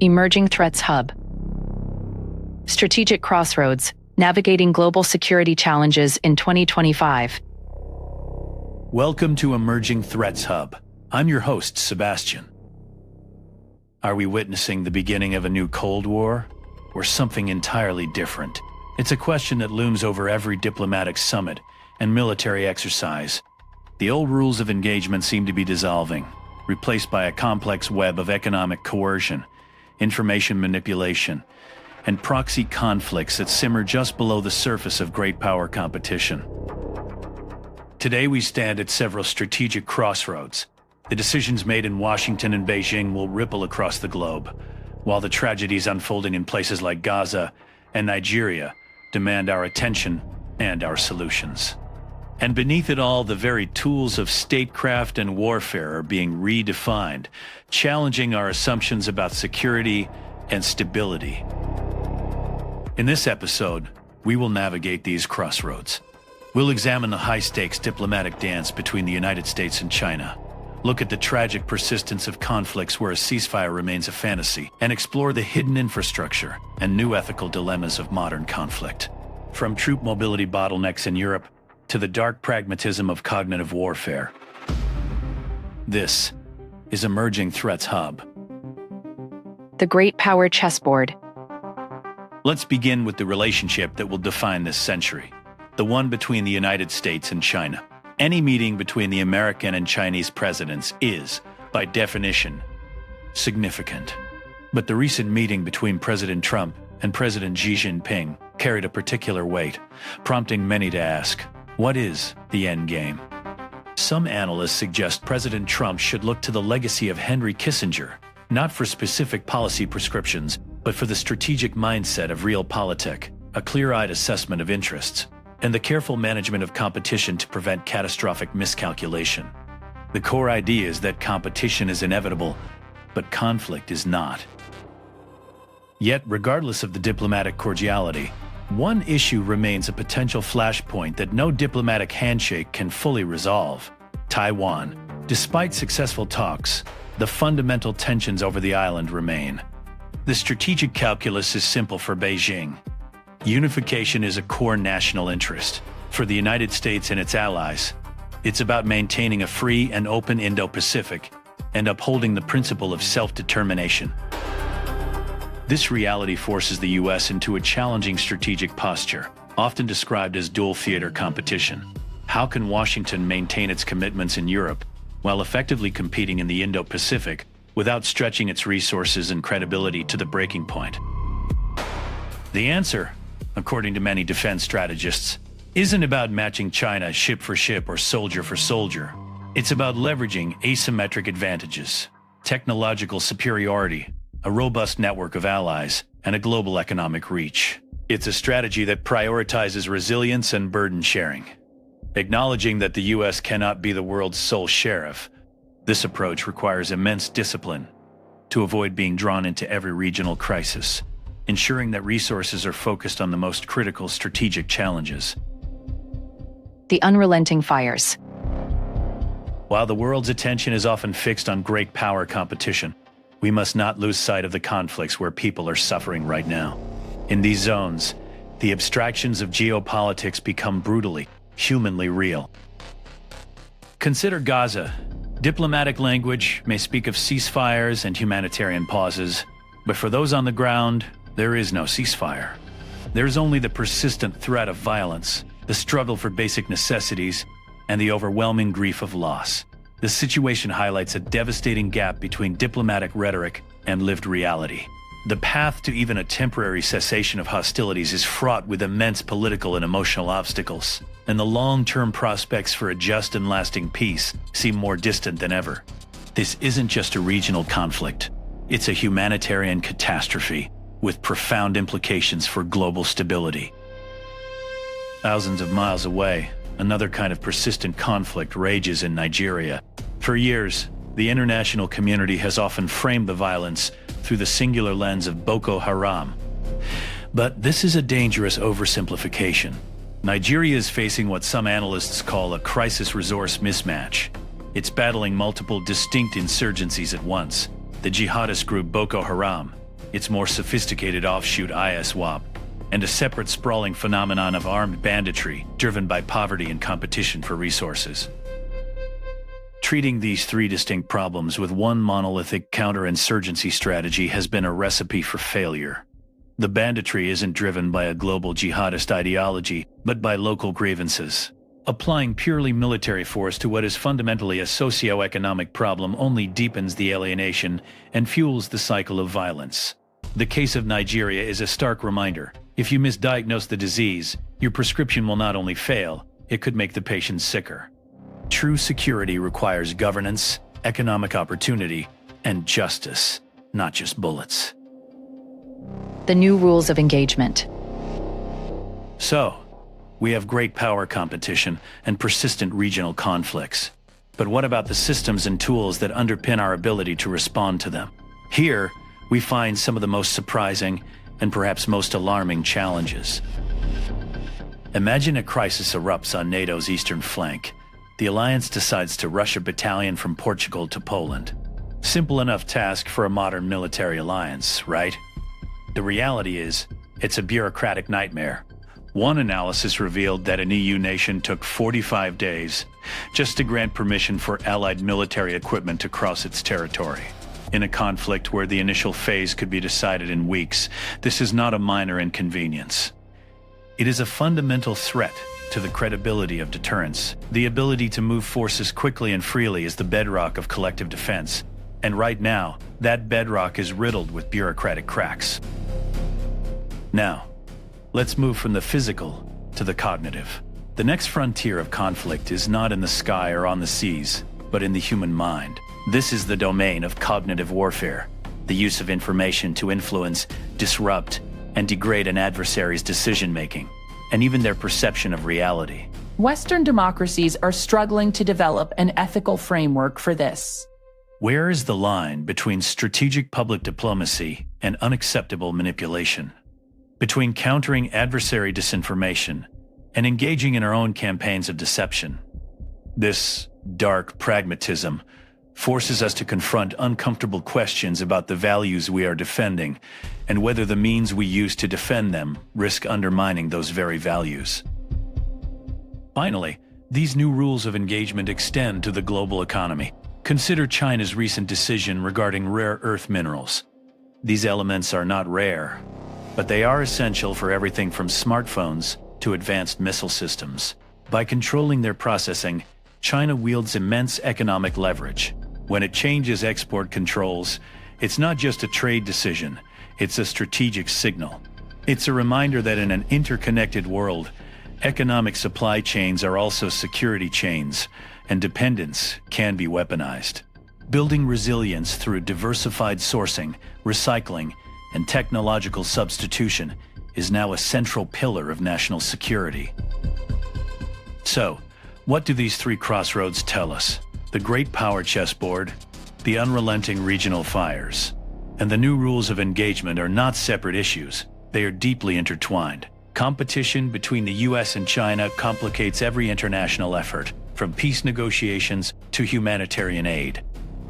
Emerging Threats Hub. Strategic Crossroads, navigating global security challenges in 2025. Welcome to Emerging Threats Hub. I'm your host, Sébastien. Are we witnessing the beginning of a new Cold War, or something entirely different? It's a question that looms over every diplomatic summit and military exercise. The old rules of engagement seem to be dissolving, replaced by a complex web of economic coercion, information manipulation, and proxy conflicts that simmer just below the surface of great power competition. Today we stand at several strategic crossroads. The decisions made in Washington and Beijing will ripple across the globe, while the tragedies unfolding in places like Gaza and Nigeria demand our attention and our solutions. And beneath it all, the very tools of statecraft and warfare are being redefined, challenging our assumptions about security and stability. In this episode, we will navigate these crossroads. We'll examine the high-stakes diplomatic dance between the United States and China, look at the tragic persistence of conflicts where a ceasefire remains a fantasy, and explore the hidden infrastructure and new ethical dilemmas of modern conflict. From troop mobility bottlenecks in Europe to the dark pragmatism of cognitive warfare. This is Emerging Threats Hub. The Great Power Chessboard. Let's begin with the relationship that will define this century, the one between the United States and China. Any meeting between the American and Chinese presidents is, by definition, significant. But the recent meeting between President Trump and President Xi Jinping carried a particular weight, prompting many to ask, what is the end game? Some analysts suggest President Trump should look to the legacy of Henry Kissinger, not for specific policy prescriptions, but for the strategic mindset of realpolitik, a clear-eyed assessment of interests, and the careful management of competition to prevent catastrophic miscalculation. The core idea is that competition is inevitable, but conflict is not. Yet, regardless of the diplomatic cordiality, one issue remains a potential flashpoint that no diplomatic handshake can fully resolve: Taiwan. Despite successful talks, the fundamental tensions over the island remain. The strategic calculus is simple for Beijing. Unification is a core national interest. For the United States and its allies, it's about maintaining a free and open Indo-Pacific and upholding the principle of self-determination. This reality forces the U.S. into a challenging strategic posture, often described as dual theater competition. How can Washington maintain its commitments in Europe while effectively competing in the Indo-Pacific without stretching its resources and credibility to the breaking point? The answer, according to many defense strategists, isn't about matching China ship for ship or soldier for soldier. It's about leveraging asymmetric advantages, technological superiority, a robust network of allies, and a global economic reach. It's a strategy that prioritizes resilience and burden sharing. Acknowledging that the U.S. cannot be the world's sole sheriff, this approach requires immense discipline to avoid being drawn into every regional crisis, ensuring that resources are focused on the most critical strategic challenges. The unrelenting fires. While the world's attention is often fixed on great power competition, we must not lose sight of the conflicts where people are suffering right now. In these zones, the abstractions of geopolitics become brutally, humanly real. Consider Gaza. Diplomatic language may speak of ceasefires and humanitarian pauses, but for those on the ground, there is no ceasefire. There's only the persistent threat of violence, the struggle for basic necessities, and the overwhelming grief of loss. The situation highlights a devastating gap between diplomatic rhetoric and lived reality. The path to even a temporary cessation of hostilities is fraught with immense political and emotional obstacles, and the long-term prospects for a just and lasting peace seem more distant than ever. This isn't just a regional conflict. It's a humanitarian catastrophe with profound implications for global stability. Thousands of miles away, another kind of persistent conflict rages in Nigeria. For years, the international community has often framed the violence through the singular lens of Boko Haram. But this is a dangerous oversimplification. Nigeria is facing what some analysts call a crisis-resource mismatch. It's battling multiple distinct insurgencies at once: the jihadist group Boko Haram, its more sophisticated offshoot ISWAP, and a separate sprawling phenomenon of armed banditry driven by poverty and competition for resources. Treating these three distinct problems with one monolithic counterinsurgency strategy has been a recipe for failure. The banditry isn't driven by a global jihadist ideology, but by local grievances. Applying purely military force to what is fundamentally a socio-economic problem only deepens the alienation and fuels the cycle of violence. The case of Nigeria is a stark reminder. If you misdiagnose the disease, your prescription will not only fail, it could make the patient sicker. True security requires governance, economic opportunity, and justice, not just bullets. The new rules of engagement. So, we have great power competition and persistent regional conflicts. But what about the systems and tools that underpin our ability to respond to them? Here, we find some of the most surprising and perhaps most alarming challenges. Imagine a crisis erupts on NATO's eastern flank. The alliance decides to rush a battalion from Portugal to Poland. Simple enough task for a modern military alliance, right? The reality is, it's a bureaucratic nightmare. One analysis revealed that an EU nation took 45 days just to grant permission for Allied military equipment to cross its territory. In a conflict where the initial phase could be decided in weeks, this is not a minor inconvenience. It is a fundamental threat to the credibility of deterrence. The ability to move forces quickly and freely is the bedrock of collective defense. And right now, that bedrock is riddled with bureaucratic cracks. Now, let's move from the physical to the cognitive. The next frontier of conflict is not in the sky or on the seas, but in the human mind. This is the domain of cognitive warfare, the use of information to influence, disrupt, and degrade an adversary's decision-making, and even their perception of reality. Western democracies are struggling to develop an ethical framework for this. Where is the line between strategic public diplomacy and unacceptable manipulation? Between countering adversary disinformation and engaging in our own campaigns of deception? This dark pragmatism forces us to confront uncomfortable questions about the values we are defending and whether the means we use to defend them risk undermining those very values. Finally, these new rules of engagement extend to the global economy. Consider China's recent decision regarding rare earth minerals. These elements are not rare, but they are essential for everything from smartphones to advanced missile systems. By controlling their processing, China wields immense economic leverage. When it changes export controls, it's not just a trade decision, it's a strategic signal. It's a reminder that in an interconnected world, economic supply chains are also security chains, and dependence can be weaponized. Building resilience through diversified sourcing, recycling, and technological substitution is now a central pillar of national security. So, what do these three crossroads tell us? The great power chessboard, the unrelenting regional fires, and the new rules of engagement are not separate issues. They are deeply intertwined. Competition between the US and China complicates every international effort, from peace negotiations to humanitarian aid.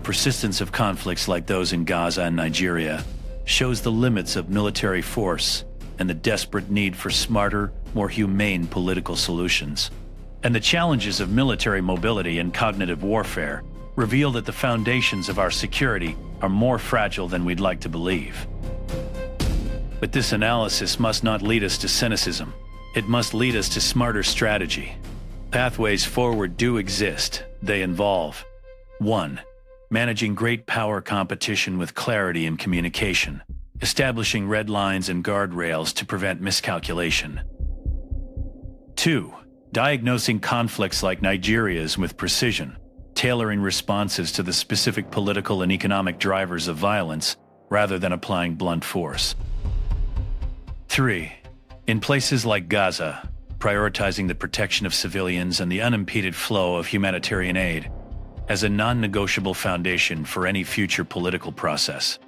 Persistence of conflicts like those in Gaza and Nigeria shows the limits of military force and the desperate need for smarter, more humane political solutions. And the challenges of military mobility and cognitive warfare reveal that the foundations of our security are more fragile than we'd like to believe. But this analysis must not lead us to cynicism. It must lead us to smarter strategy. Pathways forward do exist. They involve 1. Managing great power competition with clarity and communication, establishing red lines and guardrails to prevent miscalculation. 2. Diagnosing conflicts like Nigeria's with precision, tailoring responses to the specific political and economic drivers of violence rather than applying blunt force. 3. In places like Gaza, prioritizing the protection of civilians and the unimpeded flow of humanitarian aid as a non-negotiable foundation for any future political process.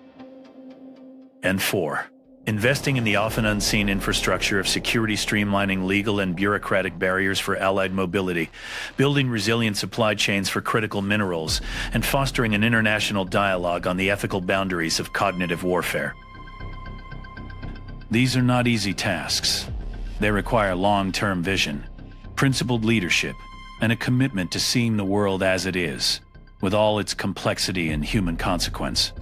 And 4. Investing in the often unseen infrastructure of security, streamlining legal and bureaucratic barriers for allied mobility, building resilient supply chains for critical minerals, and fostering an international dialogue on the ethical boundaries of cognitive warfare. These are not easy tasks. They require long-term vision, principled leadership, and a commitment to seeing the world as it is, with all its complexity and human consequence.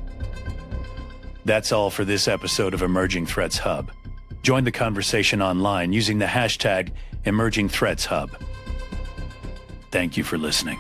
That's all for this episode of Emerging Threats Hub. Join the conversation online using the hashtag Emerging Threats Hub. Thank you for listening.